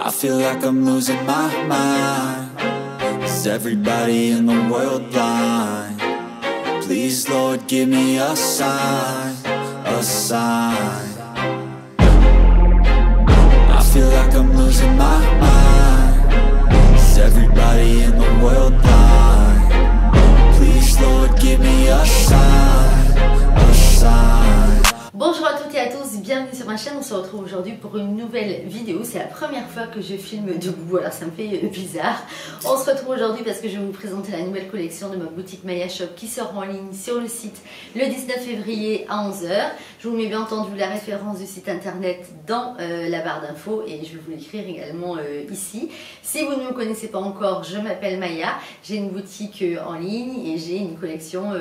I feel like I'm losing my mind. Is everybody in the world blind? Please, Lord, give me a sign, a sign. I feel like I'm losing my mind. Is everybody in the world blind? Please, Lord, give me a sign, a sign. Bonjour à toutes et à tous, bienvenue sur ma chaîne. On se retrouve aujourd'hui pour une nouvelle vidéo. C'est la première fois que je filme debout, alors ça me fait bizarre. On se retrouve aujourd'hui parce que je vais vous présenter la nouvelle collection de ma boutique Maya Shop qui sort en ligne sur le site le 19 février à 11 h. Je vous mets bien entendu la référence du site internet dans la barre d'infos et je vais vous l'écrire également ici. Si vous ne me connaissez pas encore, je m'appelle Maya, j'ai une boutique en ligne et j'ai une collection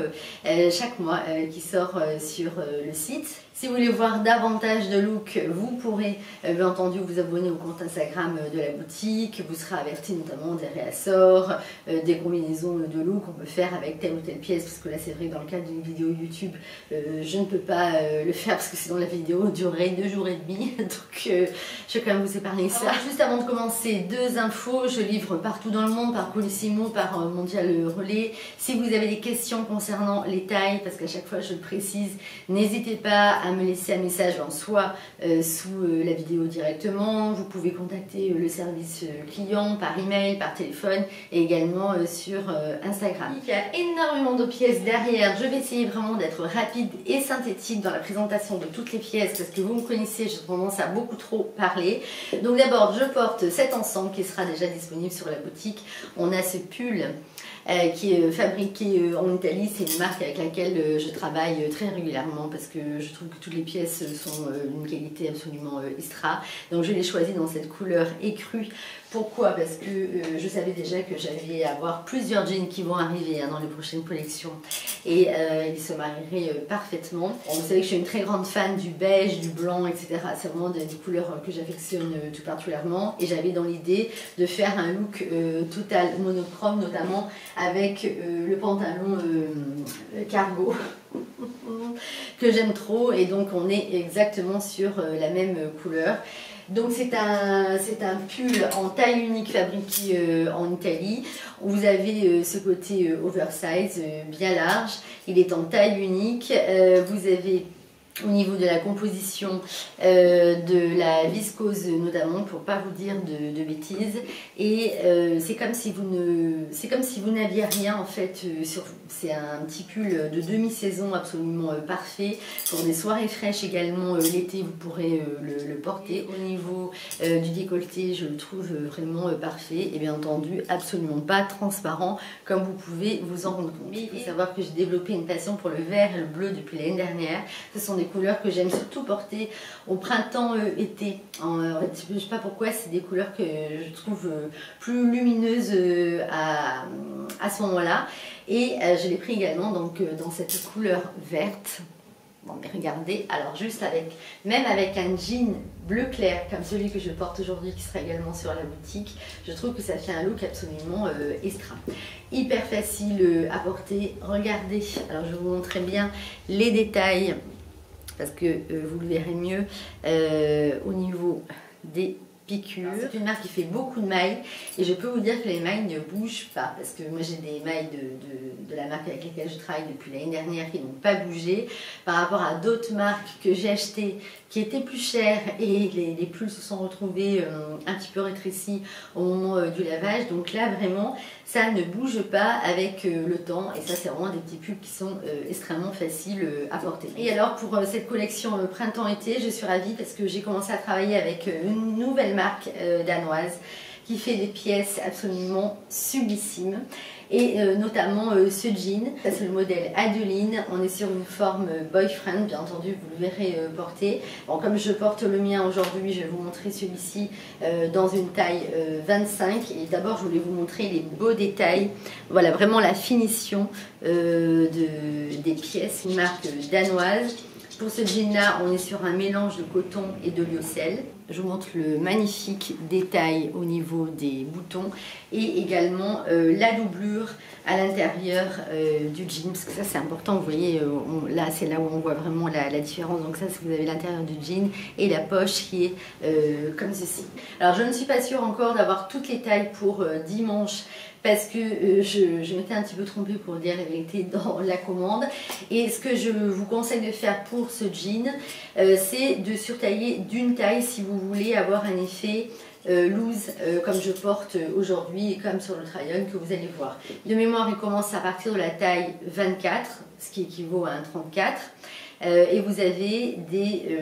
chaque mois qui sort sur le site. Si vous voulez voir davantage de looks, vous pourrez bien entendu vous abonner au compte Instagram de la boutique. Vous serez averti notamment des réassorts, des combinaisons de looks qu'on peut faire avec telle ou telle pièce. Parce que là c'est vrai que dans le cadre d'une vidéo YouTube, je ne peux pas le faire parce que sinon la vidéo durerait 2 jours et demi. Donc je vais quand même vous épargner ça. Alors, juste avant de commencer, 2 infos. Je livre partout dans le monde, par Colissimo, par Mondial Relais. Si vous avez des questions concernant les tailles, parce qu'à chaque fois je le précise, n'hésitez pas à me laisser un message en soit sous la vidéo directement. Vous pouvez contacter le service client par email, par téléphone et également sur Instagram. Il y a énormément de pièces derrière. Je vais essayer vraiment d'être rapide et synthétique dans la présentation de toutes les pièces parce que vous me connaissez, j'ai tendance à beaucoup trop parler. Donc d'abord, je porte cet ensemble qui sera déjà disponible sur la boutique. On a ce pull qui est fabriqué en Italie. C'est une marque avec laquelle je travaille très régulièrement parce que je trouve que toutes les pièces sont d'une qualité absolument extra. Donc je l'ai choisi dans cette couleur écrue. Pourquoi? Parce que je savais déjà que j'allais avoir plusieurs jeans qui vont arriver dans les prochaines collections et ils se marieraient parfaitement. Vous savez que je suis une très grande fan du beige, du blanc, etc. C'est vraiment des couleurs que j'affectionne tout particulièrement et j'avais dans l'idée de faire un look total monochrome, notamment avec le pantalon cargo que j'aime trop, et donc on est exactement sur la même couleur. Donc c'est un pull en taille unique fabriqué en Italie. Vous avez ce côté oversize bien large, il est en taille unique. Vous avez au niveau de la composition de la viscose notamment, pour pas vous dire de bêtises, et c'est comme si vous n'aviez rien en fait sur vous. C'est un petit pull de demi-saison absolument parfait pour des soirées fraîches également. L'été vous pourrez le porter. Au niveau du décolleté, je le trouve vraiment parfait et bien entendu absolument pas transparent comme vous pouvez vous en rendre compte. Il faut savoir que j'ai développé une passion pour le vert et le bleu depuis l'année dernière. Ce sont des couleurs que j'aime surtout porter au printemps-été. Je ne sais pas pourquoi, c'est des couleurs que je trouve plus lumineuses à ce moment-là. Et je l'ai pris également donc, dans cette couleur verte. Bon, mais regardez, alors juste même avec un jean bleu clair comme celui que je porte aujourd'hui qui sera également sur la boutique, je trouve que ça fait un look absolument extra. Hyper facile à porter. Regardez, alors je vais vous montrer bien les détails parce que vous le verrez mieux au niveau des piqûres. C'est une marque qui fait beaucoup de mailles et je peux vous dire que les mailles ne bougent pas parce que moi j'ai des mailles de la marque avec laquelle je travaille depuis l'année dernière qui n'ont pas bougé par rapport à d'autres marques que j'ai achetées qui étaient plus chères et les pulls se sont retrouvés un petit peu rétrécis au moment du lavage. Donc là vraiment ça ne bouge pas avec le temps et ça c'est vraiment des petits pulls qui sont extrêmement faciles à porter. Et alors pour cette collection printemps-été, je suis ravie parce que j'ai commencé à travailler avec une nouvelle marque danoise qui fait des pièces absolument sublissimes et notamment ce jean, ça c'est le modèle Adeline. On est sur une forme boyfriend, bien entendu vous le verrez porter. Bon, comme je porte le mien aujourd'hui, je vais vous montrer celui-ci dans une taille 25 et d'abord je voulais vous montrer les beaux détails. Voilà vraiment la finition des pièces, une marque danoise. Pour ce jean là on est sur un mélange de coton et de lyocell. je vous montre le magnifique détail au niveau des boutons et également la doublure à l'intérieur du jean, parce que ça c'est important, vous voyez, là c'est là où on voit vraiment la différence. Donc ça, vous avez l'intérieur du jean et la poche qui est comme ceci. Alors je ne suis pas sûre encore d'avoir toutes les tailles pour dimanche, parce que je m'étais un petit peu trompée pour dire la vérité dans la commande. Et ce que je vous conseille de faire pour ce jean, c'est de surtailler d'une taille si vous voulez avoir un effet loose comme je porte aujourd'hui et comme sur le try-on que vous allez voir. De mémoire, il commence à partir de la taille 24, ce qui équivaut à un 34. Et vous avez des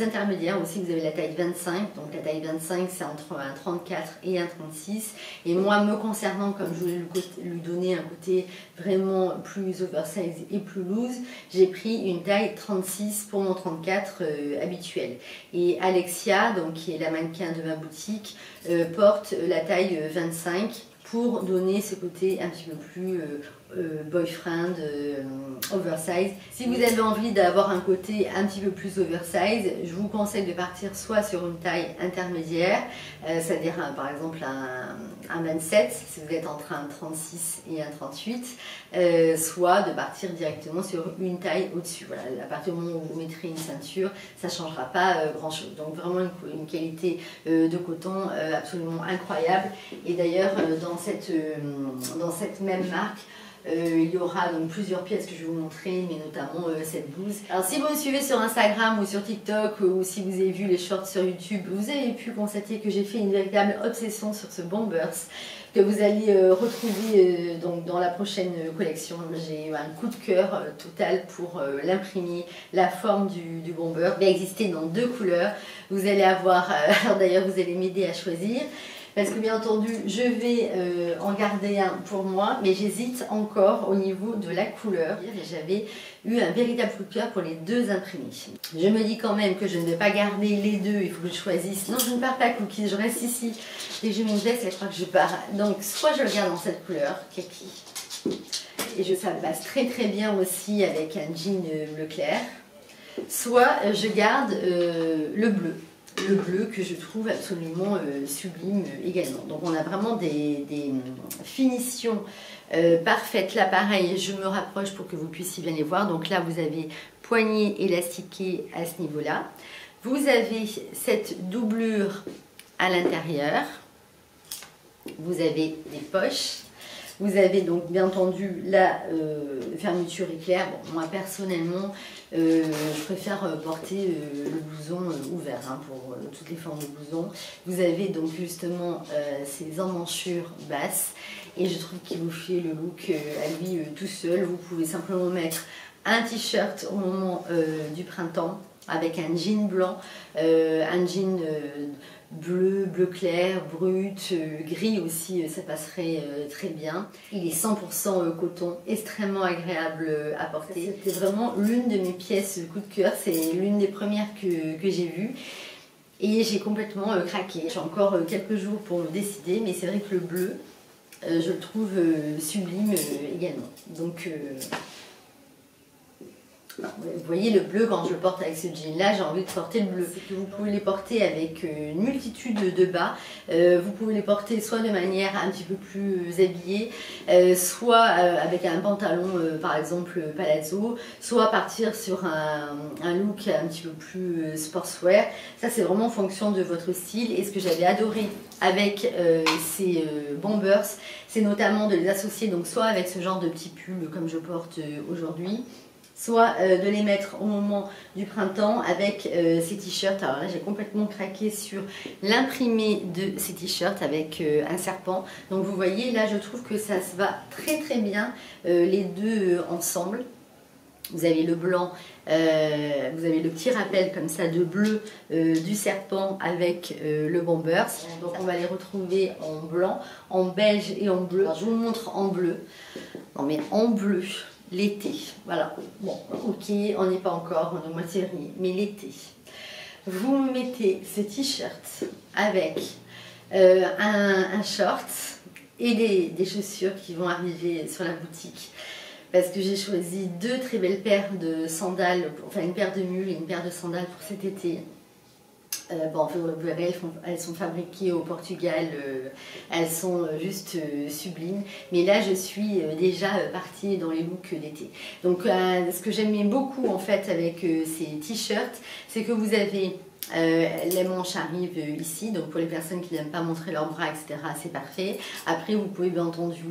intermédiaires aussi, vous avez la taille 25, donc la taille 25 c'est entre un 34 et un 36, et moi me concernant, comme je voulais lui donner un côté vraiment plus oversize et plus loose, j'ai pris une taille 36 pour mon 34 habituel. Et Alexia, donc qui est la mannequin de ma boutique, porte la taille 25 pour donner ce côté un petit peu plus boyfriend, oversize. Si vous avez envie d'avoir un côté un petit peu plus oversize, je vous conseille de partir soit sur une taille intermédiaire, c'est-à-dire par exemple un 27 si vous êtes entre un 36 et un 38, soit de partir directement sur une taille au-dessus. Voilà, à partir du moment où vous mettrez une ceinture, ça ne changera pas grand-chose. Donc vraiment une qualité de coton absolument incroyable. Et d'ailleurs dans cette même marque, il y aura donc plusieurs pièces que je vais vous montrer, mais notamment cette blouse. Alors si vous me suivez sur Instagram ou sur TikTok, ou si vous avez vu les shorts sur YouTube, vous avez pu constater que j'ai fait une véritable obsession sur ce Bombers que vous allez retrouver donc dans la prochaine collection. J'ai eu un coup de cœur total pour l'imprimer. La forme du Bomber va exister dans deux couleurs. Vous allez avoir, alors d'ailleurs vous allez m'aider à choisir, parce que bien entendu je vais en garder un pour moi, mais j'hésite encore au niveau de la couleur. J'avais eu un véritable coup de cœur pour les deux imprimés. Je me dis quand même que je ne vais pas garder les deux, il faut que je choisisse. Non, je ne pars pas Cookies, je reste ici. Et je mets une veste et je crois que je pars. Donc soit je le garde dans cette couleur, kaki, et ça passe très très bien aussi avec un jean bleu clair, soit je garde le bleu. Le bleu que je trouve absolument sublime également. Donc on a vraiment des finitions parfaites. Là pareil, je me rapproche pour que vous puissiez bien les voir. Donc là vous avez poignée élastiquée à ce niveau là. Vous avez cette doublure à l'intérieur. Vous avez des poches. Vous avez donc bien entendu la fermeture éclair. Bon, moi personnellement, je préfère porter le blouson ouvert pour toutes les formes de blouson. Vous avez donc justement ces emmanchures basses et je trouve qu'il vous fait le look à lui tout seul. Vous pouvez simplement mettre un t-shirt au moment du printemps avec un jean blanc, un jean bleu clair, brut, gris aussi, ça passerait très bien. Il est 100% coton, extrêmement agréable à porter. C'était vraiment l'une de mes pièces coup de cœur, c'est l'une des premières que j'ai vues. Et j'ai complètement craqué. J'ai encore quelques jours pour me décider, mais c'est vrai que le bleu, je le trouve sublime également. Donc vous voyez le bleu, quand je le porte avec ce jean là, j'ai envie de porter le bleu. C'est que vous pouvez les porter avec une multitude de bas. Vous pouvez les porter soit de manière un petit peu plus habillée, soit avec un pantalon par exemple palazzo, soit partir sur un look un petit peu plus sportswear. Ça c'est vraiment en fonction de votre style. Et ce que j'avais adoré avec ces Bombers, c'est notamment de les associer donc soit avec ce genre de petit pull comme je porte aujourd'hui, soit de les mettre au moment du printemps avec ces t-shirts. Alors là j'ai complètement craqué sur l'imprimé de ces t-shirts avec un serpent. Donc vous voyez là, je trouve que ça se va très très bien les deux ensemble. Vous avez le blanc, vous avez le petit rappel comme ça de bleu du serpent avec le Bombers. Donc on va les retrouver en blanc, en beige et en bleu. Alors, je vous montre en bleu. Non mais en bleu, l'été, voilà. Bon, ok, on n'est pas encore en moitié-riz, mais l'été. Vous mettez ce t-shirt avec un short et des chaussures qui vont arriver sur la boutique. Parce que j'ai choisi deux très belles paires de sandales, enfin une paire de mules et une paire de sandales pour cet été. Bon, vous verrez, elles sont fabriquées au Portugal, elles sont juste sublimes. Mais là, je suis déjà partie dans les looks d'été. Donc, ce que j'aimais beaucoup en fait avec ces t-shirts, c'est que vous avez les manches arrivent ici, donc pour les personnes qui n'aiment pas montrer leurs bras, etc., c'est parfait. Après, vous pouvez bien entendu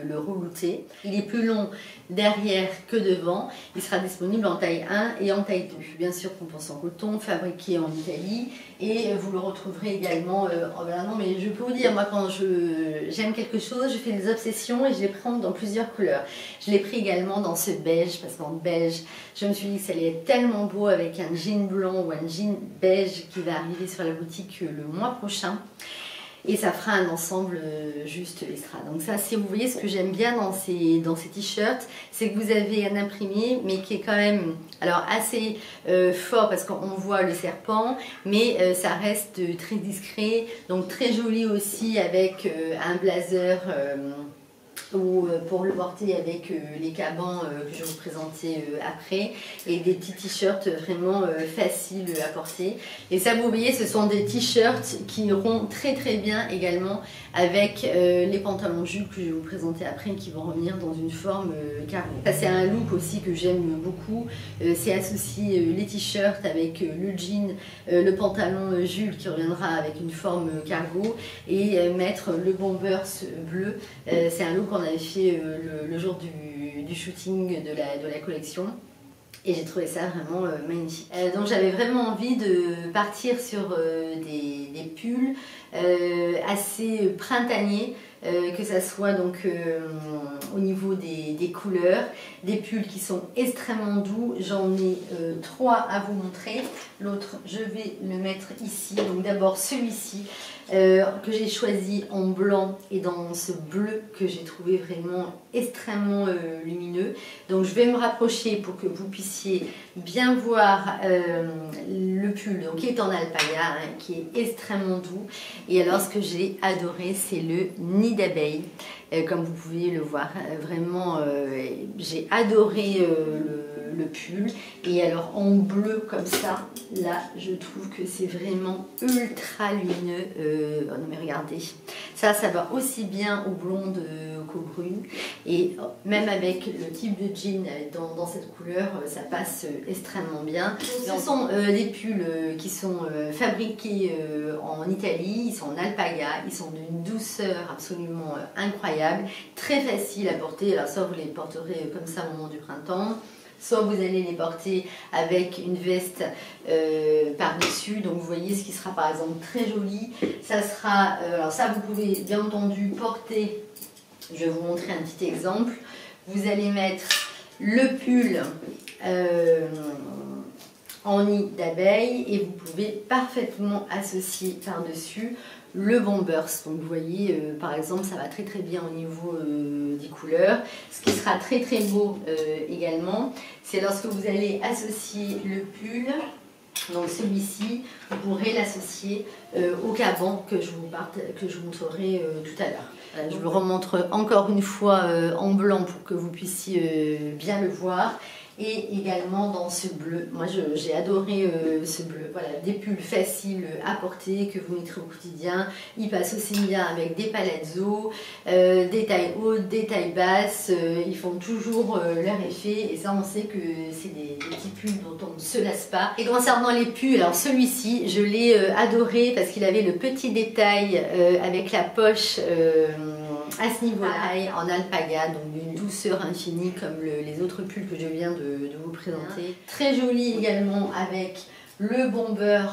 le relouter. Il est plus long derrière que devant. Il sera disponible en taille 1 et en taille 2. Bien sûr, qu'on pense en coton, fabriqué en Italie. Et vous le retrouverez également, non, mais je peux vous dire, moi quand j'aime quelque chose, je fais des obsessions et je les prends dans plusieurs couleurs. Je l'ai pris également dans ce beige, parce qu'en beige, je me suis dit que ça allait être tellement beau avec un jean blanc ou un jean beige qui va arriver sur la boutique le mois prochain. Et ça fera un ensemble juste extra. Donc ça, si vous voyez, ce que j'aime bien dans ces t-shirts, c'est que vous avez un imprimé, mais qui est quand même alors assez fort, parce qu'on voit le serpent, mais ça reste très discret, donc très joli aussi avec un blazer ou pour le porter avec les cabans que je vais vous présenter après, et des petits t-shirts vraiment faciles à porter. Et ça, vous voyez, ce sont des t-shirts qui iront très très bien également avec les pantalons jupes que je vais vous présenter après, qui vont revenir dans une forme carré. Ça, c'est un look aussi que j'aime beaucoup, c'est associer les t-shirts avec le jean, le pantalon Jules qui reviendra avec une forme cargo, et mettre le bombers bleu. C'est un look qu'on avait fait le jour du shooting de la collection. Et j'ai trouvé ça vraiment magnifique. Donc j'avais vraiment envie de partir sur des pulls assez printaniers, que ça soit donc au niveau des couleurs, des pulls qui sont extrêmement doux. J'en ai 3 à vous montrer. L'autre, je vais le mettre ici. Donc d'abord celui-ci que j'ai choisi en blanc et dans ce bleu que j'ai trouvé vraiment extrêmement lumineux. Donc je vais me rapprocher pour que vous puissiez bien voir le pull, donc, qui est en alpaga, hein, qui est extrêmement doux. Et alors ce que j'ai adoré, c'est le nid d'abeille, comme vous pouvez le voir. Vraiment, j'ai adoré le pull. Et alors en bleu comme ça, là je trouve que c'est vraiment ultra lumineux. Non mais regardez, ça va aussi bien aux blondes qu'aux brunes, et même avec le type de jean dans cette couleur, ça passe extrêmement bien. Ce sont des pulls qui sont fabriqués en Italie, ils sont en alpaga, ils sont d'une douceur absolument incroyable, très facile à porter. Alors soit vous les porterez comme ça au moment du printemps, soit vous allez les porter avec une veste par-dessus. Donc vous voyez ce qui sera par exemple très joli. Ça sera, alors ça vous pouvez bien entendu porter, je vais vous montrer un petit exemple. Vous allez mettre le pull en nid d'abeille et vous pouvez parfaitement associer par-dessus le bombers. Donc vous voyez, par exemple, ça va très très bien au niveau des couleurs. Ce qui sera très très beau également, c'est lorsque vous allez associer le pull. Donc celui-ci, vous pourrez l'associer au caban que je vous montrerai tout à l'heure. Je vous remontre encore une fois en blanc pour que vous puissiez bien le voir. Et également dans ce bleu, moi j'ai adoré ce bleu. Voilà, des pulls faciles à porter que vous mettrez au quotidien. Ils passent aussi bien avec des palazzos, des tailles hautes, des tailles basses. Ils font toujours leur effet, et ça on sait que c'est des petits pulls dont on ne se lasse pas. Et concernant les pulls, alors celui-ci je l'ai adoré parce qu'il avait le petit détail avec la poche à ce niveau-là, en alpaga, donc d'une douceur infinie comme les autres pulls que je viens de vous présenter. Très joli également avec le bomber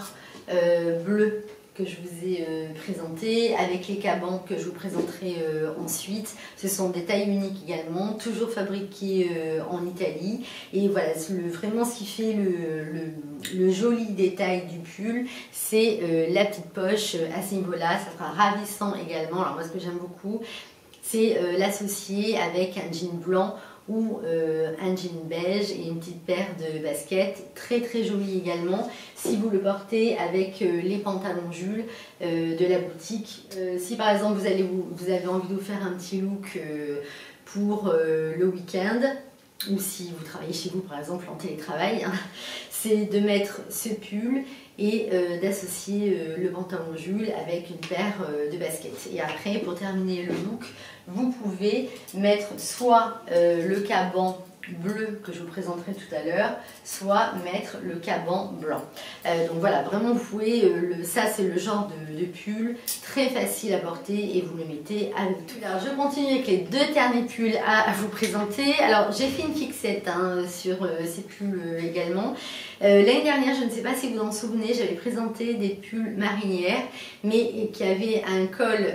bleu que je vous ai présenté, avec les cabans que je vous présenterai ensuite. Ce sont des tailles uniques également, toujours fabriquées en Italie. Et voilà, vraiment ce qui fait le joli détail du pull, c'est la petite poche à ce niveau-là. Ça sera ravissant également. Alors moi, ce que j'aime beaucoup, c'est l'associer avec un jean blanc ou un jean beige et une petite paire de baskets, très très joli également. Si vous le portez avec les pantalons Jules de la boutique, si par exemple vous avez envie de vous faire un petit look pour le week-end, ou si vous travaillez chez vous par exemple en télétravail, hein, c'est de mettre ce pull et d'associer le pantalon Jules avec une paire de baskets. Et après, pour terminer le look, vous pouvez mettre soit le caban bleu que je vous présenterai tout à l'heure, soit mettre le caban blanc. Donc voilà, vraiment vous pouvez, ça c'est le genre de pull très facile à porter et vous le mettez avec tout. Alors je continue avec les deux derniers pulls à vous présenter. Alors j'ai fait une fixette sur ces pulls également. L'année dernière, je ne sais pas si vous en souvenez, j'avais présenté des pulls marinières mais qui avaient un col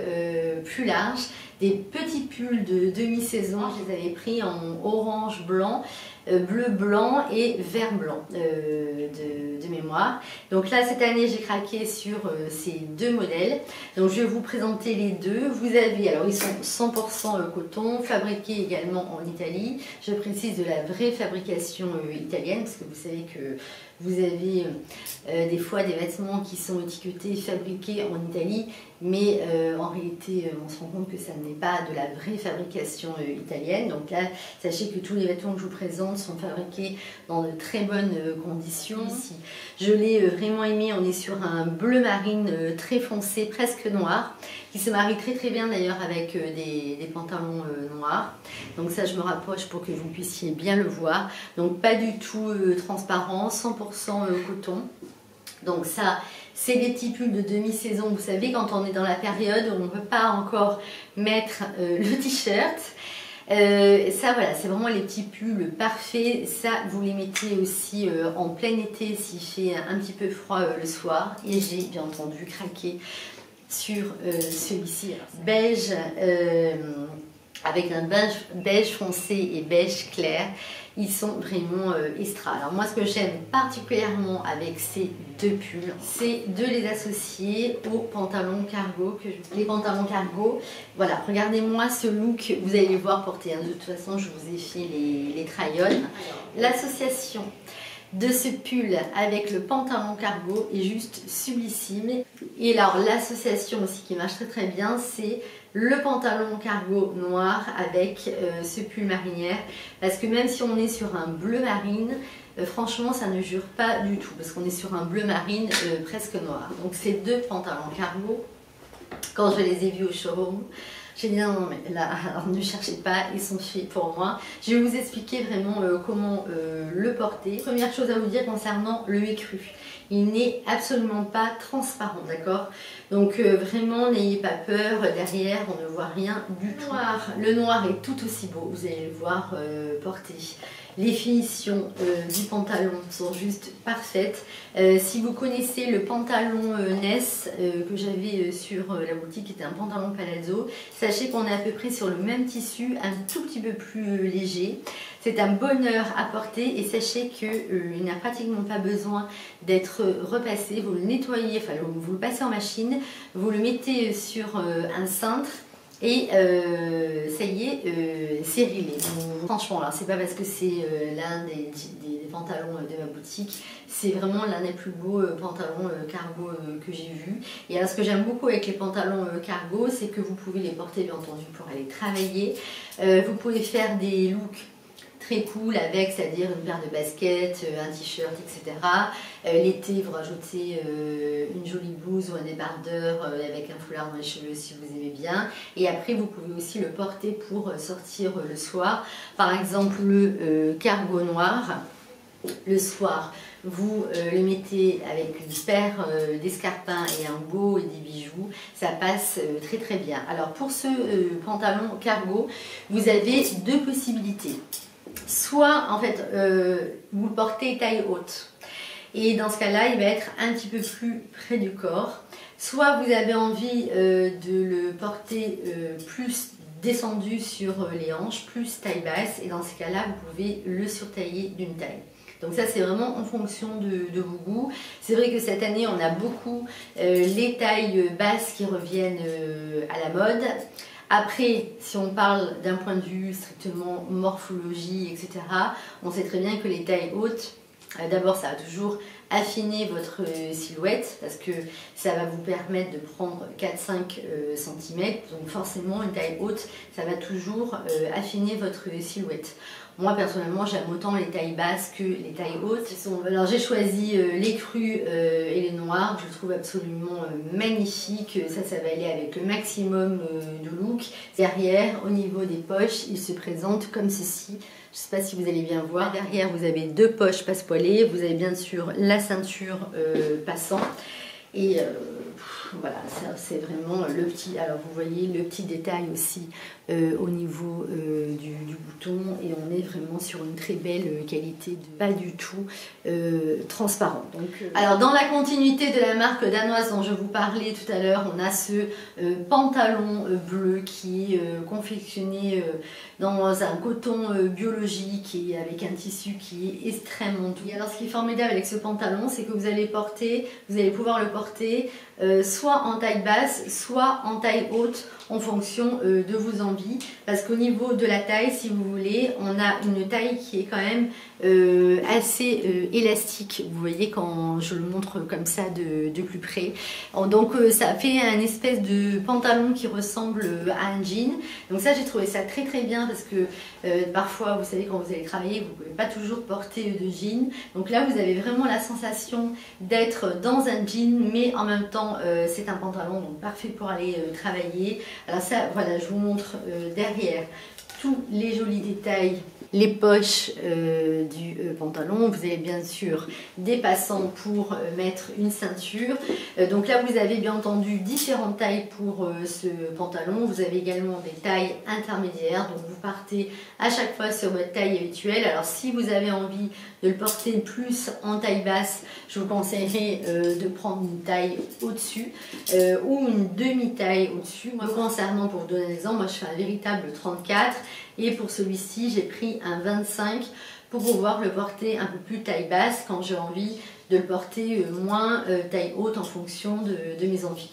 plus large. Des petits pulls de demi-saison, je les avais pris en orange blanc, bleu blanc et vert blanc de mémoire. Donc là cette année j'ai craqué sur ces deux modèles. Donc je vais vous présenter les deux. Vous avez, alors ils sont 100% coton, fabriqués également en Italie. Je précise de la vraie fabrication italienne parce que vous savez que vous avez des fois des vêtements qui sont étiquetés fabriqués en Italie, mais en réalité on se rend compte que ça n'est pas de la vraie fabrication italienne. Donc là, sachez que tous les vêtements que je vous présente sont fabriqués dans de très bonnes conditions. Ici, je l'ai vraiment aimé, on est sur un bleu marine très foncé, presque noir, qui se marie très bien d'ailleurs avec des pantalons noirs. Donc ça je me rapproche pour que vous puissiez bien le voir. Donc pas du tout transparent, 100% coton. Donc ça, c'est des petits pulls de demi-saison. Vous savez, quand on est dans la période où on ne peut pas encore mettre le t-shirt. Ça voilà, c'est vraiment les petits pulls parfaits. Ça, vous les mettez aussi en plein été s'il fait un petit peu froid le soir. Et j'ai bien entendu craqué sur celui-ci. Beige, avec un beige foncé et beige clair. Ils sont vraiment extra. Alors moi ce que j'aime particulièrement avec ces deux pulls, c'est de les associer aux pantalons cargo. Les pantalons cargo, voilà, regardez-moi ce look, vous allez les voir porter. De toute façon je vous ai fait les try-on. L'association de ce pull avec le pantalon cargo est juste sublissime. Et alors l'association aussi qui marche très bien, c'est le pantalon cargo noir avec ce pull marinière, parce que même si on est sur un bleu marine, franchement ça ne jure pas du tout, parce qu'on est sur un bleu marine presque noir. Donc ces deux pantalons cargo, quand je les ai vus au showroom, j'ai dit non mais là alors, ne cherchez pas, ils sont faits pour moi. Je vais vous expliquer vraiment comment le porter. Première chose à vous dire concernant le écru, il n'est absolument pas transparent, d'accord? Donc vraiment n'ayez pas peur, derrière on ne voit rien du tout. Le noir est tout aussi beau, vous allez le voir porter. Les finitions du pantalon sont juste parfaites. Si vous connaissez le pantalon Ness que j'avais sur la boutique, qui était un pantalon palazzo, sachez qu'on est à peu près sur le même tissu, un tout petit peu plus léger. C'est un bonheur à porter et sachez qu'il n'a pratiquement pas besoin d'être repassé. Vous le nettoyez, enfin vous le passez en machine, vous le mettez sur un cintre. Et ça y est, c'est rilé. Franchement, là, c'est pas parce que c'est l'un des pantalons de ma boutique, c'est vraiment l'un des plus beaux pantalons cargo que j'ai vu. Et alors, ce que j'aime beaucoup avec les pantalons cargo, c'est que vous pouvez les porter, bien entendu, pour aller travailler. Vous pouvez faire des looks très cool avec, c'est-à-dire une paire de baskets, un t-shirt, etc. L'été, vous rajoutez une jolie blouse ou un débardeur avec un foulard dans les cheveux si vous aimez bien. Et après, vous pouvez aussi le porter pour sortir le soir. Par exemple, le cargo noir. Le soir, vous le mettez avec une paire d'escarpins et un beau et des bijoux, ça passe très bien. Alors pour ce pantalon cargo, vous avez deux possibilités. Soit en fait vous le portez taille haute et dans ce cas-là il va être un petit peu plus près du corps, soit vous avez envie de le porter plus descendu sur les hanches, plus taille basse, et dans ce cas-là vous pouvez le surtailler d'une taille. Donc ça c'est vraiment en fonction de vos goûts. C'est vrai que cette année on a beaucoup les tailles basses qui reviennent à la mode. Après, si on parle d'un point de vue strictement morphologie, etc., on sait très bien que les tailles hautes, d'abord ça va toujours affiner votre silhouette parce que ça va vous permettre de prendre 4-5 cm. Donc forcément, une taille haute, ça va toujours affiner votre silhouette. Moi personnellement j'aime autant les tailles basses que les tailles hautes. Alors j'ai choisi les crus et les noirs, je le trouve absolument magnifique. Ça va aller avec le maximum de look. Derrière, au niveau des poches, il se présente comme ceci. Je ne sais pas si vous allez bien voir. Derrière, vous avez deux poches passepoilées. Vous avez bien sûr la ceinture passant. Et voilà, c'est vraiment le petit. Alors vous voyez le petit détail aussi au niveau du bouton. Et on est vraiment sur une très belle qualité, pas du tout transparent. Donc, alors dans la continuité de la marque danoise dont je vous parlais tout à l'heure, on a ce pantalon bleu qui est confectionné dans un coton biologique et avec un tissu qui est extrêmement doux. Et alors ce qui est formidable avec ce pantalon, c'est que vous allez pouvoir le porter soit en taille basse, soit en taille haute en fonction de vos envies. Parce qu'au niveau de la taille, si vous voulez, on a une taille qui est quand même assez élastique. Vous voyez quand je le montre comme ça de plus près. Donc ça fait un espèce de pantalon qui ressemble à un jean. Donc ça, j'ai trouvé ça très très bien parce que parfois, vous savez, quand vous allez travailler, vous ne pouvez pas toujours porter de jean. Donc là, vous avez vraiment la sensation d'être dans un jean, mais en même temps, c'est un pantalon donc parfait pour aller travailler. Alors ça, voilà, je vous montre derrière tous les jolis détails. Les poches du pantalon, vous avez bien sûr des passants pour mettre une ceinture. Donc là vous avez bien entendu différentes tailles pour ce pantalon. Vous avez également des tailles intermédiaires, donc vous partez à chaque fois sur votre taille habituelle. Alors si vous avez envie de le porter plus en taille basse, je vous conseillerais de prendre une taille au-dessus ou une demi-taille au-dessus. Moi concernant, pour vous donner un exemple, moi je fais un véritable 34 et pour celui-ci j'ai pris un 25 pour pouvoir le porter un peu plus taille basse quand j'ai envie de le porter moins taille haute en fonction de mes envies.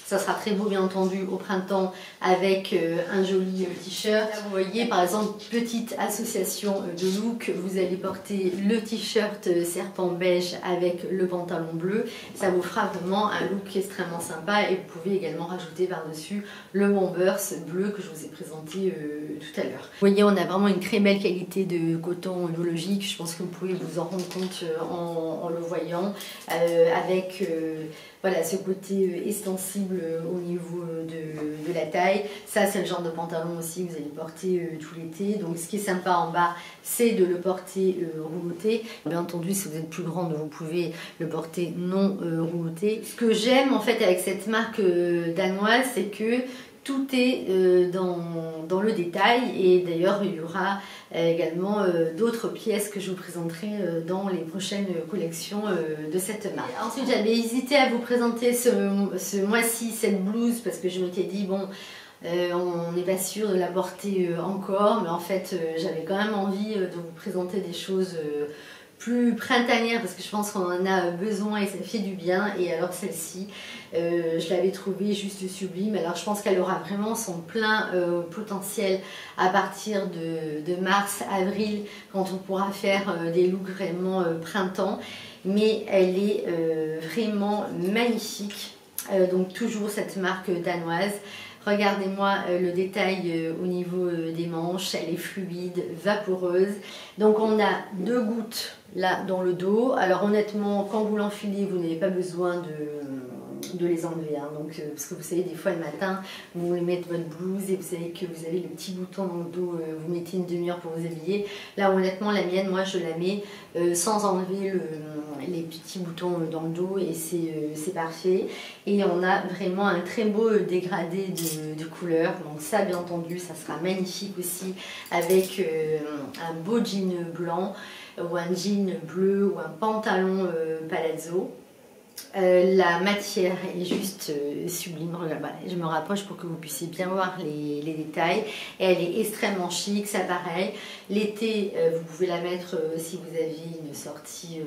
Ça sera très beau bien entendu au printemps avec un joli t-shirt. Vous voyez par exemple, petite association de look, vous allez porter le t-shirt serpent beige avec le pantalon bleu. Ça vous fera vraiment un look extrêmement sympa et vous pouvez également rajouter par-dessus le bombers bleu que je vous ai présenté tout à l'heure. Vous voyez, on a vraiment une très belle qualité de coton biologique. Je pense que vous pouvez vous en rendre compte en le voyant avec voilà, ce côté extensible au niveau de la taille. Ça, c'est le genre de pantalon aussi que vous allez porter tout l'été. Donc, ce qui est sympa en bas, c'est de le porter rouloté. Bien entendu, si vous êtes plus grande, vous pouvez le porter non rouloté. Ce que j'aime en fait avec cette marque danoise, c'est que tout est dans le détail et d'ailleurs il y aura également d'autres pièces que je vous présenterai dans les prochaines collections de cette marque. Ensuite j'avais hésité à vous présenter ce mois-ci cette blouse parce que je m'étais dit bon on n'est pas sûr de la porter encore, mais en fait j'avais quand même envie de vous présenter des choses plus printanière parce que je pense qu'on en a besoin et ça fait du bien. Et alors celle-ci, je l'avais trouvée juste sublime. Alors je pense qu'elle aura vraiment son plein potentiel à partir de mars, avril, quand on pourra faire des looks vraiment printemps. Mais elle est vraiment magnifique. Donc toujours cette marque danoise. Regardez-moi le détail au niveau des manches, elle est fluide, vaporeuse. Donc on a deux gouttes là dans le dos. Alors honnêtement, quand vous l'enfilez, vous n'avez pas besoin de les enlever. Hein. Donc, parce que vous savez, des fois le matin, vous voulez mettre votre blouse et vous savez que vous avez le petit bouton dans le dos, vous mettez une demi-heure pour vous habiller. Là honnêtement, la mienne, moi je la mets sans enlever les petits boutons dans le dos et c'est parfait. Et on a vraiment un très beau dégradé de couleurs. Donc ça, bien entendu, ça sera magnifique aussi avec un beau jean blanc ou un jean bleu ou un pantalon palazzo. La matière est juste sublime. Regarde, voilà, je me rapproche pour que vous puissiez bien voir les détails. Et elle est extrêmement chic, ça pareil. L'été, vous pouvez la mettre si vous avez une sortie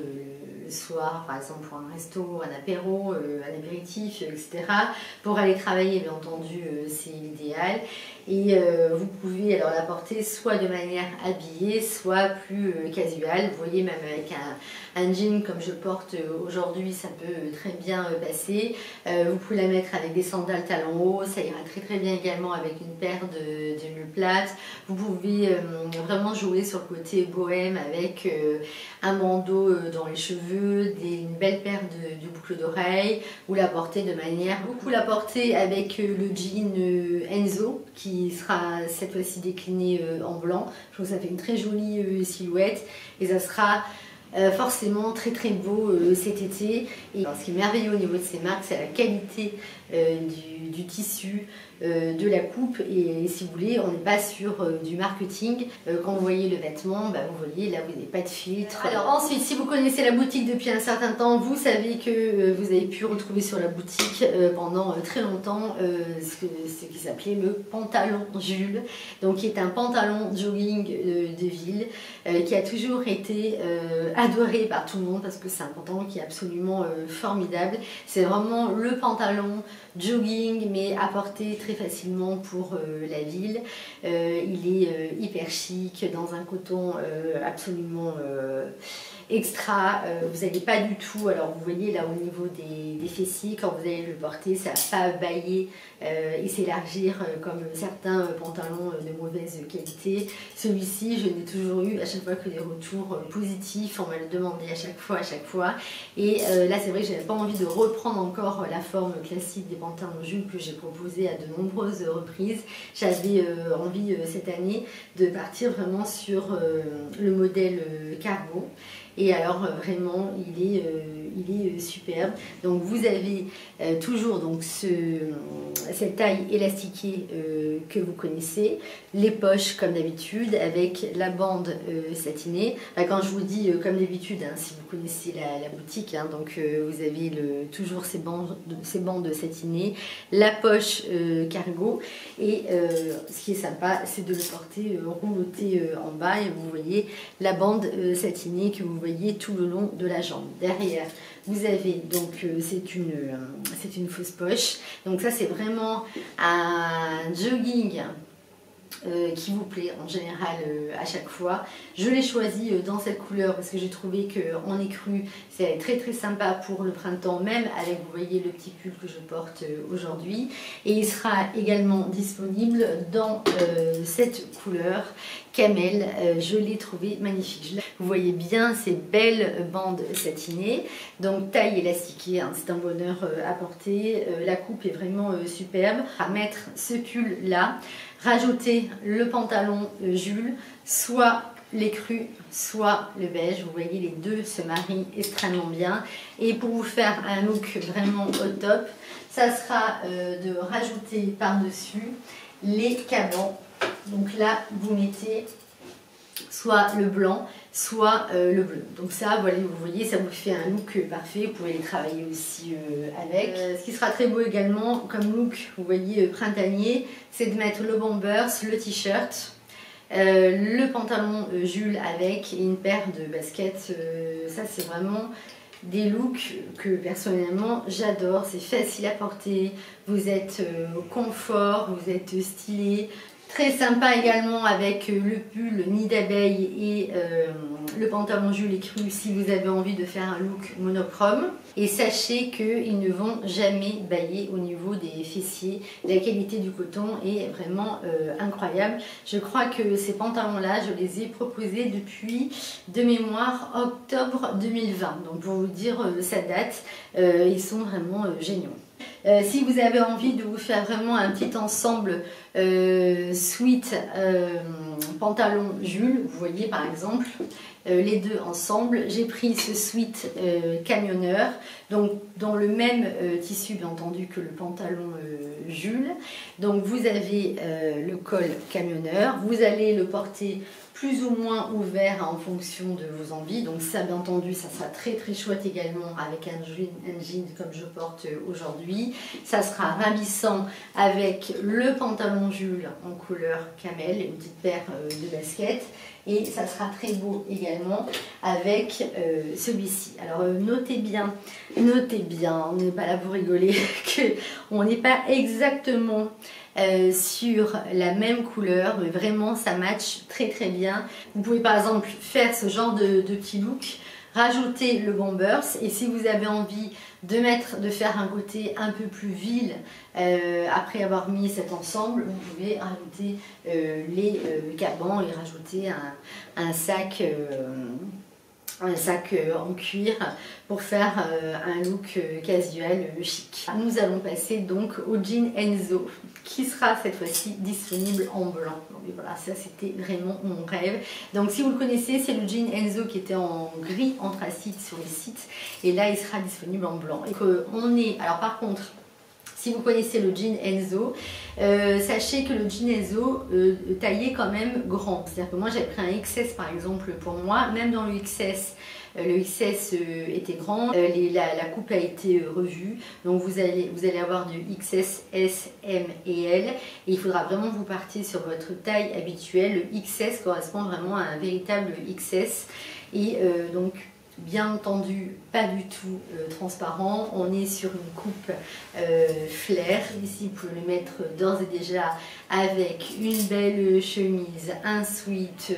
le soir, par exemple pour un resto, un apéro, un apéritif, etc. Pour aller travailler, bien entendu, c'est l'idéal. Et vous pouvez alors la porter soit de manière habillée, soit plus casual. Vous voyez, même avec un jean comme je porte aujourd'hui, ça peut très bien passer. Vous pouvez la mettre avec des sandales talons hauts, ça ira très très bien également avec une paire de mules plates. Vous pouvez vraiment jouer sur le côté bohème avec un bandeau dans les cheveux, une belle paire de boucles d'oreilles, ou la porter de manière, beaucoup la porter avec le jean Enzo qui sera cette fois-ci décliné en blanc. Je trouve que ça fait une très jolie silhouette et ça sera forcément très très beau cet été. Et ce qui est merveilleux au niveau de ces marques, c'est la qualité du tissu, de la coupe, et si vous voulez, on n'est pas sur du marketing. Quand vous voyez le vêtement, vous voyez là, vous n'avez pas de filtre. Alors ensuite, si vous connaissez la boutique depuis un certain temps, vous savez que vous avez pu retrouver sur la boutique pendant très longtemps ce qui s'appelait le pantalon Jules, donc qui est un pantalon jogging de ville qui a toujours été adoré par tout le monde parce que c'est un pantalon qui est absolument formidable. C'est vraiment le pantalon jogging mais à porter très facilement pour la ville. Il est hyper chic dans un coton absolument extra. Vous n'allez pas du tout, alors vous voyez là au niveau des fessiers, quand vous allez le porter, ça ne va pas bailler et s'élargir comme certains pantalons de mauvaise qualité. Celui-ci, je n'ai toujours eu à chaque fois que des retours positifs, on m'a le demandé à chaque fois. Et là c'est vrai que je n'avais pas envie de reprendre encore la forme classique des pantalons Jules que j'ai proposé à de nombreuses reprises. J'avais envie cette année de partir vraiment sur le modèle cargo. Et alors vraiment il est superbe. Donc vous avez toujours donc cette taille élastiquée que vous connaissez, les poches comme d'habitude avec la bande satinée. Quand je vous dis comme d'habitude, si vous connaissez la boutique, donc vous avez toujours ces bandes satinées, la poche cargo, et ce qui est sympa, c'est de le porter rouloté en bas, et vous voyez la bande satinée que vous voyez tout le long de la jambe. Derrière, vous avez donc c'est une fausse poche. Donc ça c'est vraiment un jogging qui vous plaît en général à chaque fois. Je l'ai choisi dans cette couleur parce que j'ai trouvé qu'en écru c'est très très sympa pour le printemps, même avec, vous voyez, le petit pull que je porte aujourd'hui. Et il sera également disponible dans cette couleur camel. Je l'ai trouvé magnifique. Vous voyez bien ces belles bandes satinées, donc taille élastiquée, c'est un bonheur à porter. La coupe est vraiment superbe. À mettre ce pull là, rajouter le pantalon Jules, soit l'écru, soit le beige. Vous voyez, les deux se marient extrêmement bien. Et pour vous faire un look vraiment au top, ça sera de rajouter par-dessus les cabans. Donc là, vous mettez soit le blanc, soit le bleu. Donc ça, voilà, vous voyez, ça vous fait un look parfait. Vous pouvez les travailler aussi avec. Ce qui sera très beau également comme look, vous voyez, printanier, c'est de mettre le bombers, le t-shirt, le pantalon Jules avec, et une paire de baskets. Ça, c'est vraiment des looks que personnellement j'adore. C'est facile à porter, vous êtes au confort, vous êtes stylé. Très sympa également avec le pull nid d'abeille et le pantalon Jules écru si vous avez envie de faire un look monochrome. Et sachez qu'ils ne vont jamais bailler au niveau des fessiers. La qualité du coton est vraiment incroyable. Je crois que ces pantalons-là, je les ai proposés depuis, de mémoire, octobre 2020. Donc pour vous dire, ça date. Ils sont vraiment géniaux. Si vous avez envie de vous faire vraiment un petit ensemble sweat pantalon Jules, vous voyez par exemple les deux ensemble, j'ai pris ce sweat camionneur, donc dans le même tissu bien entendu que le pantalon Jules. Donc vous avez le col camionneur, vous allez le porter plus ou moins ouvert en fonction de vos envies. Donc ça, bien entendu, ça sera très très chouette également avec un jean comme je porte aujourd'hui. celui-ci, ça sera ravissant avec le pantalon Jules en couleur camel, une petite paire de baskets. Et ça sera très beau également avec celui-ci. Alors notez bien, on n'est pas là pour rigoler, qu'on n'est pas exactement sur la même couleur, mais vraiment ça match très très bien. Vous pouvez par exemple faire ce genre de petit look, rajouter le bombers, et si vous avez envie de faire un côté un peu plus vil après avoir mis cet ensemble, vous pouvez rajouter les cabans et rajouter un sac en cuir pour faire un look casual chic. Nous allons passer donc au jean Enzo qui sera cette fois-ci disponible en blanc. Donc voilà, ça c'était vraiment mon rêve. Donc si vous le connaissez, c'est le jean Enzo qui était en gris anthracite sur les sites et là il sera disponible en blanc. Et alors par contre, si vous connaissez le jean Enzo, sachez que le jean Enzo taillé quand même grand. C'est-à-dire que moi j'avais pris un XS par exemple pour moi, même dans le XS était grand, la coupe a été revue, donc vous allez avoir du XS, S, M et L, et il faudra vraiment que vous partiez sur votre taille habituelle. Le XS correspond vraiment à un véritable XS, et donc bien entendu pas du tout transparent, on est sur une coupe flair. Ici vous pouvez le mettre d'ores et déjà avec une belle chemise, un sweat,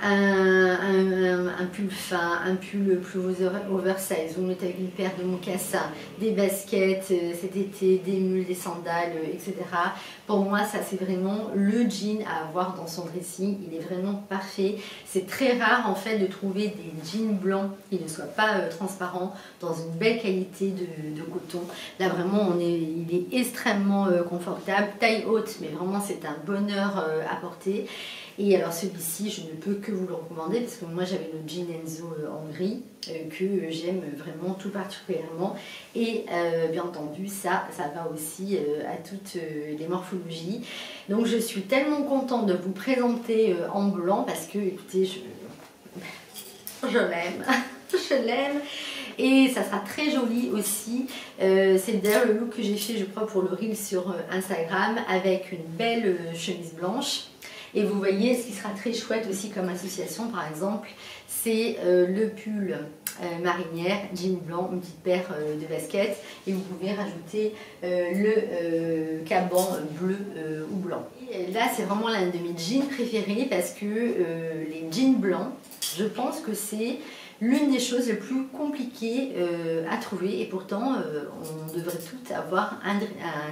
un pull fin, un pull plus oversize, vous le mettez avec une paire de mocassins, des baskets cet été, des mules, des sandales, etc. Pour moi ça c'est vraiment le jean à avoir dans son dressing, il est vraiment parfait. C'est très rare en fait de trouver des jeans blancs qui ne soient pas transparents, dans une belle qualité de coton. Là vraiment il est extrêmement confortable, taille haute, mais vraiment c'est un bonheur à porter. Et alors celui-ci, je ne peux que vous le recommander parce que moi j'avais le jean Enzo en gris que j'aime vraiment tout particulièrement. Et bien entendu, ça va aussi à toutes les morphologies. Donc je suis tellement contente de vous présenter en blanc parce que, écoutez, je l'aime, je l'aime. Et ça sera très joli aussi. C'est d'ailleurs le look que j'ai fait, je crois, pour le reel sur Instagram avec une belle chemise blanche. Et vous voyez, ce qui sera très chouette aussi comme association, par exemple, c'est le pull marinière, jean blanc, une petite paire de baskets. Et vous pouvez rajouter le caban bleu ou blanc. Et là, c'est vraiment l'un de mes jeans préférés parce que les jeans blancs, je pense que c'est l'une des choses les plus compliquées à trouver, et pourtant on devrait toutes avoir un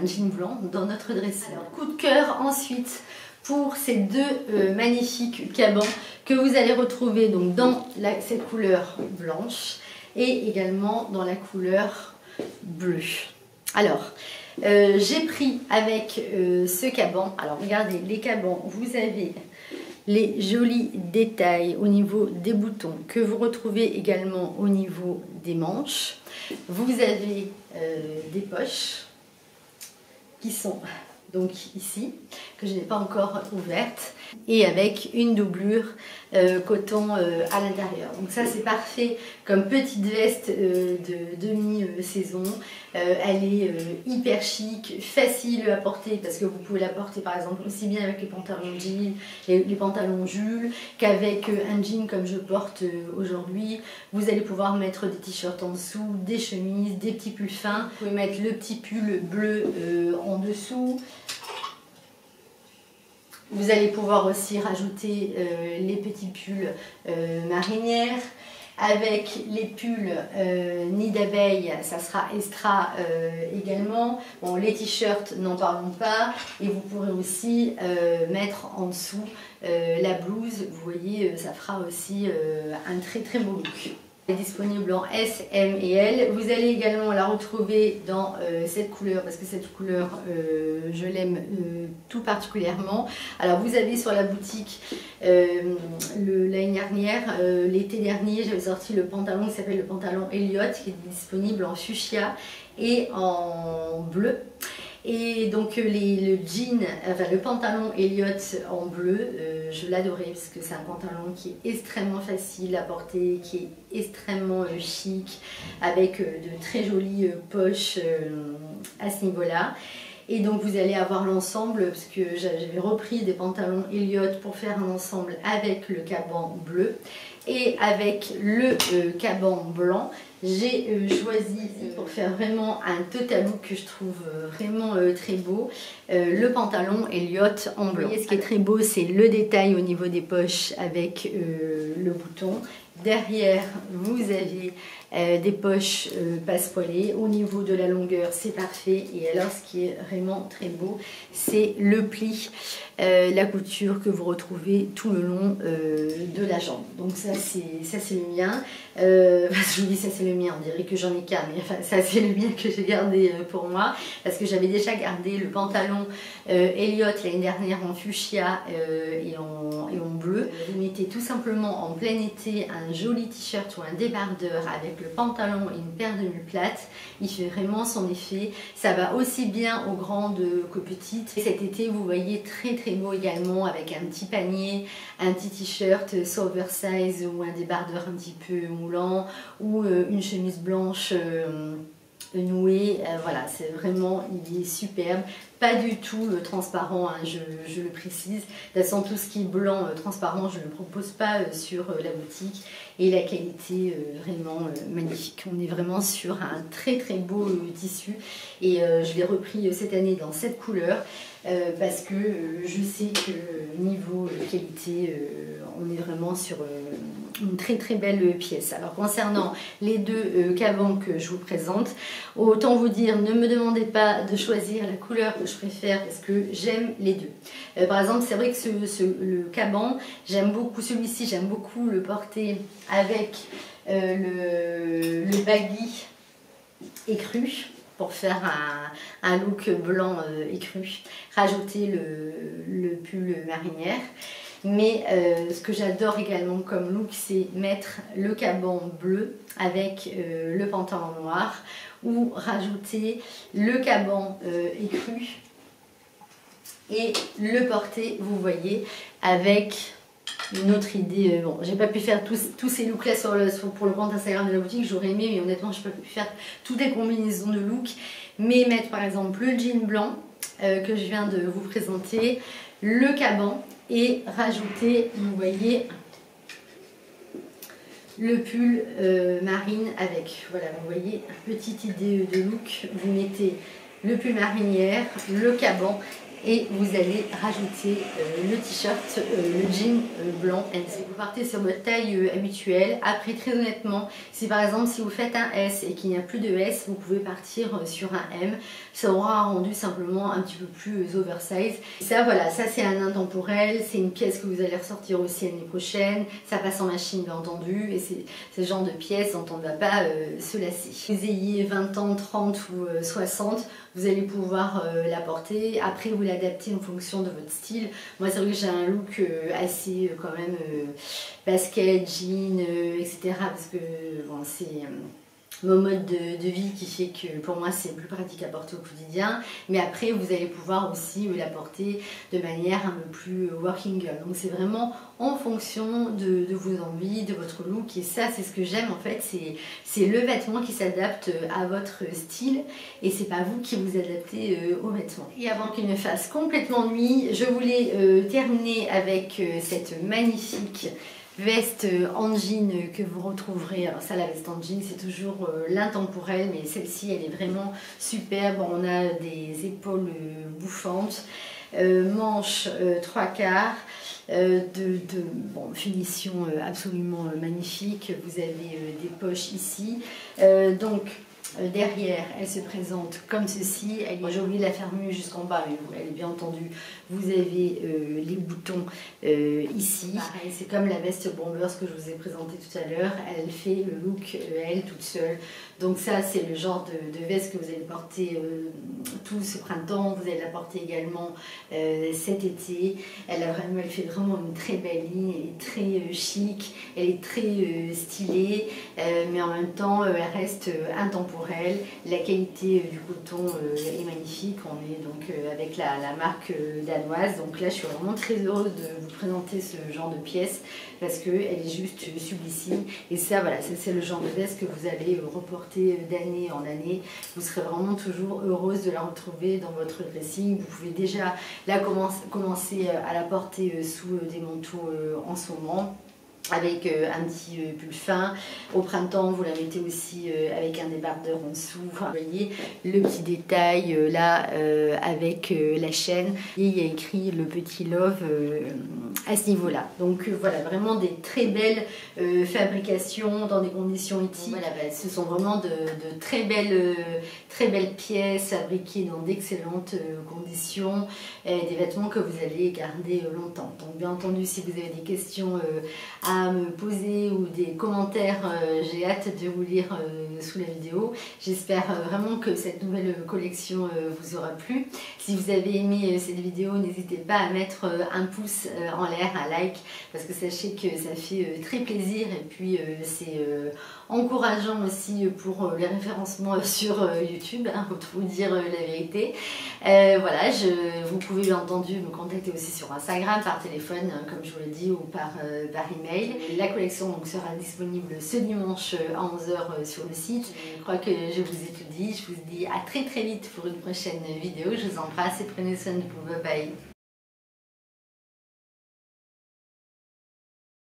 jean blanc dans notre dressing. Alors, coup de cœur ensuite pour ces deux magnifiques cabans que vous allez retrouver donc dans cette couleur blanche et également dans la couleur bleue. Alors j'ai pris avec ce caban, alors regardez les cabans, vous avez les jolis détails au niveau des boutons que vous retrouvez également au niveau des manches. Vous avez des poches qui sont donc ici, que je n'ai pas encore ouverte, et avec une doublure coton à l'intérieur. Donc ça c'est parfait comme petite veste de demi-saison. Elle est hyper chic, facile à porter parce que vous pouvez la porter par exemple aussi bien avec les pantalons jeans, les pantalons Jules, qu'avec un jean comme je porte aujourd'hui. Vous allez pouvoir mettre des t-shirts en dessous, des chemises, des petits pulls fins. Vous pouvez mettre le petit pull bleu en dessous. Vous allez pouvoir aussi rajouter les petits pulls marinières. Avec les pulls nid d'abeille, ça sera extra également. Bon, les t-shirts, n'en parlons pas. Et vous pourrez aussi mettre en dessous la blouse. Vous voyez, ça fera aussi un très très beau look. Elle est disponible en S, M et L. Vous allez également la retrouver dans cette couleur, parce que cette couleur, je l'aime tout particulièrement. Alors vous avez sur la boutique, l'année dernière, l'été dernier, j'avais sorti le pantalon qui s'appelle le pantalon Elliott, qui est disponible en fuchsia et en bleu. Et donc le jean, enfin le pantalon Elliott en bleu, je l'adorais parce que c'est un pantalon qui est extrêmement facile à porter, qui est extrêmement chic, avec de très jolies poches à ce niveau-là. Et donc vous allez avoir l'ensemble, parce que j'avais repris des pantalons Elliott pour faire un ensemble avec le caban bleu et avec le caban blanc. J'ai choisi pour faire vraiment un total look que je trouve vraiment très beau, le pantalon Elliott en blanc. Ce qui est très beau, c'est le détail au niveau des poches avec le bouton. Derrière, vous avez des poches passepoilées. Au niveau de la longueur, c'est parfait. Et alors, ce qui est vraiment très beau, c'est le pli, la couture que vous retrouvez tout le long de la jambe. Donc ça, c'est le mien. Je vous dis ça, c'est le mien. On dirait que j'en ai qu'un, mais enfin, ça, c'est le mien que j'ai gardé pour moi. Parce que j'avais déjà gardé le pantalon Elliott l'année dernière en fuchsia et en bleu. Vous mettez tout simplement en plein été un joli t-shirt ou un débardeur avec le pantalon et une paire de mules plates, il fait vraiment son effet. Ça va aussi bien aux grandes qu'aux petites. Et cet été, vous voyez très très beau également avec un petit panier, un petit t-shirt soit oversize ou un débardeur un petit peu moulant ou une chemise blanche nouée. Voilà, c'est vraiment, il est superbe. Pas du tout transparent, hein, je le précise. De toute façon, tout ce qui est blanc transparent, je ne le propose pas sur la boutique. Et la qualité, vraiment magnifique. On est vraiment sur un très très beau tissu. Et je l'ai repris cette année dans cette couleur. Parce que je sais que niveau qualité, on est vraiment sur une très très belle pièce. Alors concernant les deux cabans que je vous présente, autant vous dire, ne me demandez pas de choisir la couleur que je préfère parce que j'aime les deux. Par exemple, c'est vrai que le caban, j'aime beaucoup celui-ci, j'aime beaucoup le porter avec le baggy écru, pour faire un look blanc écru, rajouter le pull marinière. Mais ce que j'adore également comme look, c'est mettre le caban bleu avec le pantalon noir ou rajouter le caban écru et le porter, vous voyez, avec une autre idée. Bon, j'ai pas pu faire tous ces looks là pour le compte Instagram de la boutique, j'aurais aimé, mais honnêtement j'ai pas pu faire toutes les combinaisons de looks, mais mettre par exemple le jean blanc que je viens de vous présenter, le caban et rajouter, vous voyez, le pull marine avec, voilà, vous voyez, petite idée de look. Vous mettez le pull marinière, le caban et vous allez rajouter le t-shirt, le jean blanc. Si vous partez sur votre taille habituelle, après très honnêtement, si par exemple si vous faites un S et qu'il n'y a plus de S, vous pouvez partir sur un M. Ça aura rendu simplement un petit peu plus oversize. Ça voilà, ça c'est un intemporel, c'est une pièce que vous allez ressortir aussi l'année prochaine. Ça passe en machine bien entendu et c'est ce genre de pièce dont on ne va pas se lasser. Que vous ayez 20 ans, 30 ou 60, vous allez pouvoir la porter. Après vous l'adaptez en fonction de votre style. Moi c'est vrai que j'ai un look assez quand même basket, jean, etc. Parce que bon, c'est mon mode de vie qui fait que pour moi c'est plus pratique à porter au quotidien, mais après vous allez pouvoir aussi la porter de manière un peu plus working girl. Donc c'est vraiment en fonction de vos envies, de votre look, et ça c'est ce que j'aime en fait, c'est le vêtement qui s'adapte à votre style et c'est pas vous qui vous adaptez au vêtement. Et avant qu'il ne fasse complètement nuit, je voulais terminer avec cette magnifique veste en jean que vous retrouverez. Alors ça, la veste en jean c'est toujours l'intemporel, mais celle-ci elle est vraiment superbe. On a des épaules bouffantes, manches 3/4, bon, finition absolument magnifique. Vous avez des poches ici, donc derrière, elle se présente comme ceci. J'ai oublié de la faire mieux jusqu'en bas, mais elle est bien entendue. Vous avez les boutons ici. Pareil, c'est comme la veste Bombers que je vous ai présentée tout à l'heure. Elle fait le look elle toute seule. Donc ça, c'est le genre de veste que vous allez porter tout ce printemps. Vous allez la porter également cet été. Elle fait vraiment une très belle ligne. Elle est très chic. Elle est très stylée, mais en même temps, elle reste intemporelle. intemporel. La qualité du coton est magnifique. On est donc avec la marque danoise. Donc là, je suis vraiment très heureuse de vous présenter ce genre de pièce parce qu'elle est juste sublissime. Et ça, voilà, c'est le genre de veste que vous allez reporter d'année en année. Vous serez vraiment toujours heureuse de la retrouver dans votre dressing. Vous pouvez déjà la commencer à la porter sous des manteaux en ce moment, avec un petit pull fin. Au printemps, vous la mettez aussi avec un débardeur en dessous. Vous voyez le petit détail là avec la chaîne. Et il y a écrit le petit love à ce niveau-là. Donc voilà, vraiment des très belles fabrications dans des conditions éthiques. Voilà, ce sont vraiment de très belles pièces fabriquées dans d'excellentes conditions. Des vêtements que vous allez garder longtemps. Donc bien entendu, si vous avez des questions à me poser ou des commentaires, j'ai hâte de vous lire sous la vidéo. J'espère vraiment que cette nouvelle collection vous aura plu. Si vous avez aimé cette vidéo, n'hésitez pas à mettre un pouce en l'air, un like, parce que sachez que ça fait très plaisir et puis c'est encourageant aussi pour les référencements sur YouTube, hein, pour vous dire la vérité. Voilà, vous pouvez bien entendu me contacter aussi sur Instagram, par téléphone, hein, comme je vous l'ai dit, ou par email. La collection donc sera disponible ce dimanche à 11 h sur le site. Je crois que je vous ai tout dit. Je vous dis à très vite pour une prochaine vidéo. Je vous embrasse et prenez soin de vous. Bye bye.